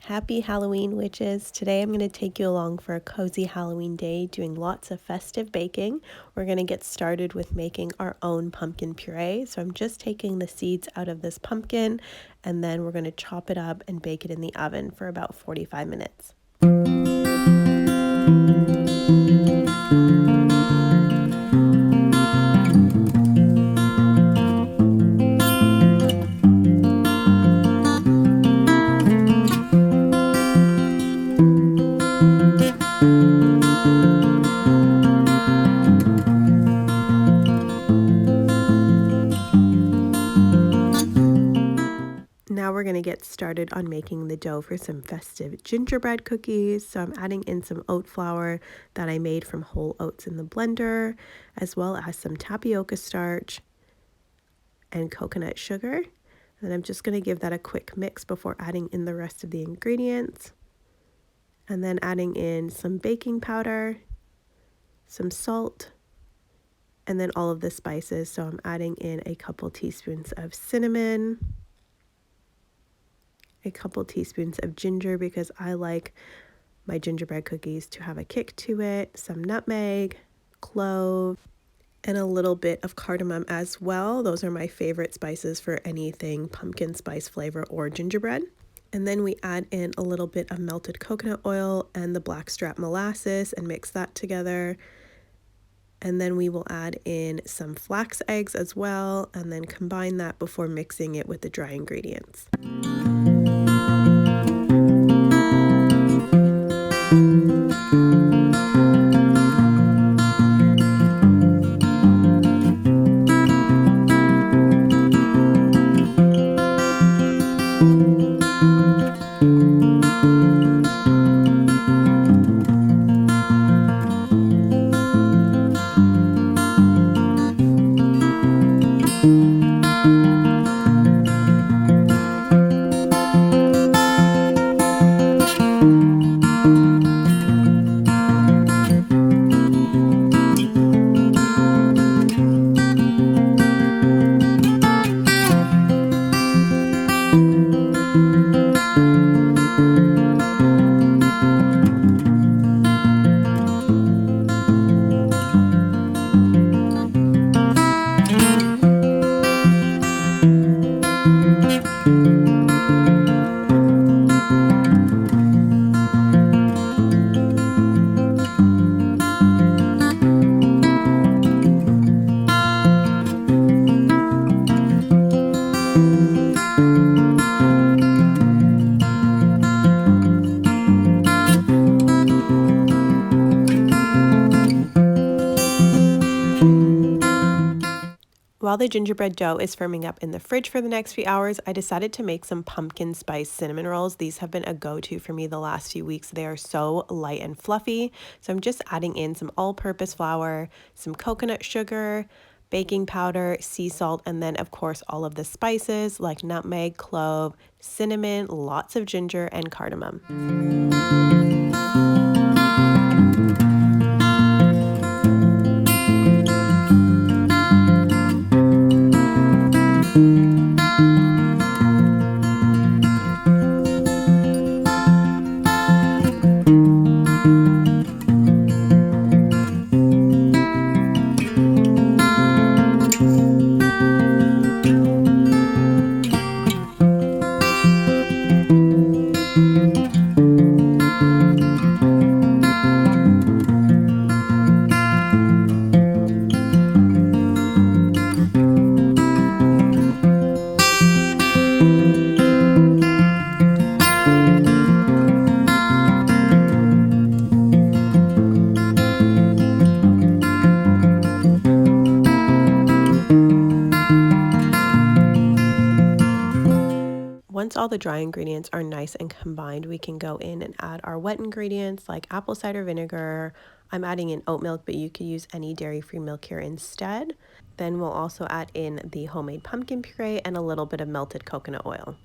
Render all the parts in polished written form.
Happy Halloween, witches! Today I'm going to take you along for a cozy Halloween day doing lots of festive baking. We're going to get started with making our own pumpkin puree. So I'm just taking the seeds out of this pumpkin and then we're going to chop it up and bake it in the oven for about 45 minutes. Now we're going to get started on making the dough for some festive gingerbread cookies. So I'm adding in some oat flour that I made from whole oats in the blender, as well as some tapioca starch and coconut sugar. And I'm just going to give that a quick mix before adding in the rest of the ingredients. And then adding in some baking powder, some salt, and then all of the spices. So I'm adding in a couple teaspoons of cinnamon, a couple teaspoons of ginger because I like my gingerbread cookies to have a kick to it, some nutmeg, clove, and a little bit of cardamom as well. Those are my favorite spices for anything pumpkin spice flavor or gingerbread. And then we add in a little bit of melted coconut oil and the blackstrap molasses and mix that together. And then we will add in some flax eggs as well and then combine that before mixing it with the dry ingredients. While the gingerbread dough is firming up in the fridge for the next few hours, I decided to make some pumpkin spice cinnamon rolls. These have been a go-to for me the last few weeks. They are so light and fluffy. So I'm just adding in some all-purpose flour, some coconut sugar, baking powder, sea salt, and then of course all of the spices like nutmeg, clove, cinnamon, lots of ginger, and cardamom. Once all the dry ingredients are nice and combined, we can go in and add our wet ingredients like apple cider vinegar. I'm adding in oat milk, but you could use any dairy-free milk here instead. Then we'll also add in the homemade pumpkin puree and a little bit of melted coconut oil.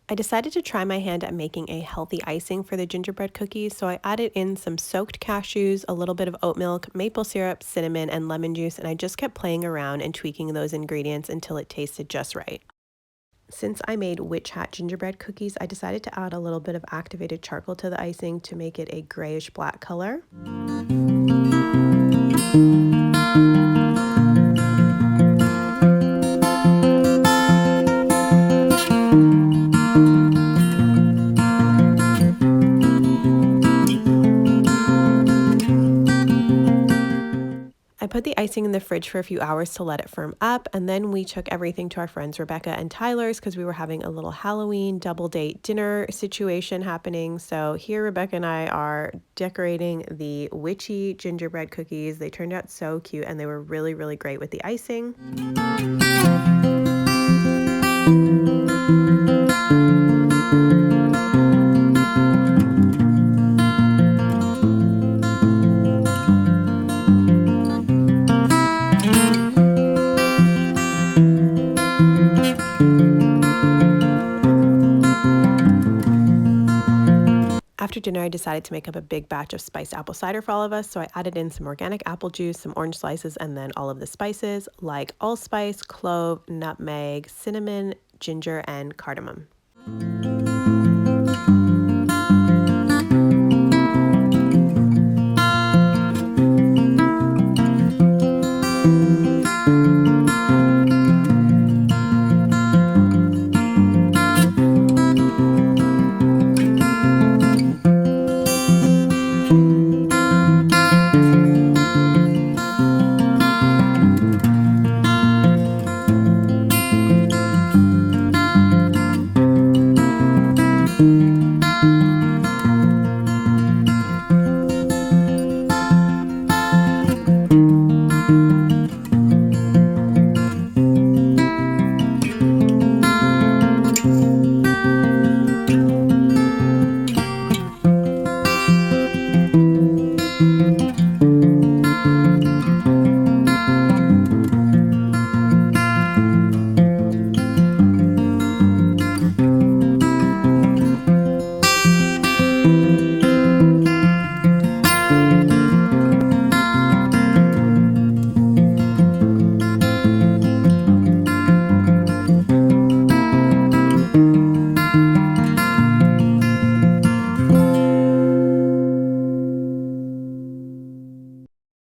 I decided to try my hand at making a healthy icing for the gingerbread cookies, so I added in some soaked cashews, a little bit of oat milk, maple syrup, cinnamon, and lemon juice, and I just kept playing around and tweaking those ingredients until it tasted just right. Since I made witch hat gingerbread cookies, I decided to add a little bit of activated charcoal to the icing to make it a grayish black color. I put the icing in the fridge for a few hours to let it firm up, and then we took everything to our friends Rebecca and Tyler's because we were having a little Halloween double date dinner situation happening. So here Rebecca and I are decorating the witchy gingerbread cookies. They turned out so cute and they were really, really great with the icing. After dinner, I decided to make up a big batch of spiced apple cider for all of us, so I added in some organic apple juice, some orange slices, and then all of the spices like allspice, clove, nutmeg, cinnamon, ginger, and cardamom.